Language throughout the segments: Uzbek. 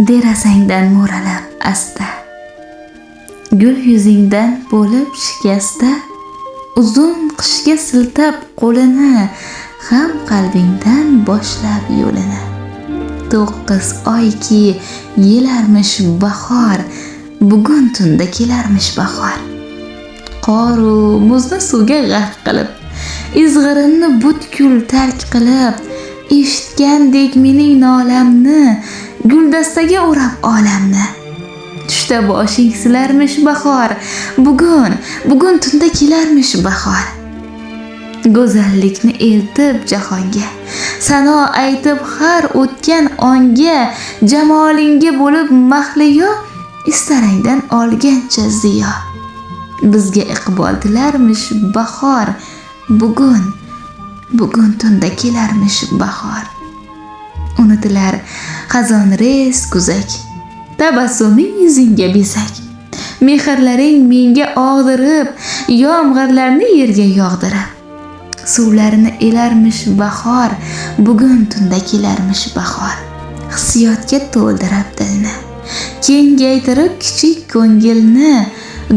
derazangdan mo'ralab asta, gul yuzingdan bo'lib shikasta, uzun qishga siltab qo'lini, ham qalbingdan boshlab yo'lini. 9 oyki yelarmish bahor, bugun tunda kelarmish bahor. Qoru muzni suvga g'arq qilib, izg'irinni butkul tark qilib, eshitgandek mening nolamni, guldastaga o'rab olamni. Tushda boshing silarmish bahor, bugun tunda kelarmish bahor. Go'zallikni eltib jahonga, sano aytib har o'tgan onga, jamolingga bo'lib mahliyo, istarangdan olgancha ziyo. Bizga iqbol tilarmish bahor, bugun tunda kelarmish bahor. Unutilar xazon res kuzak, tabassuming yuzingga bezak. Mehrlaring menga og'dirib, yomg'irlarni yerga yog'dirib. Suvlarini elarmish bahor, bugun tunda kelarmish bahor. Hissiyotga to'ldirib dilni, kengaytirib kichik ko'ngilni,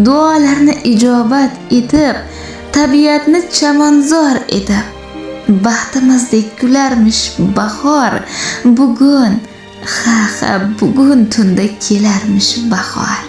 duolarni ijobat etib, tabiatni chamanzor etib, baxtimizdek kularmish bahor, bugun tunda kelarmish bahor.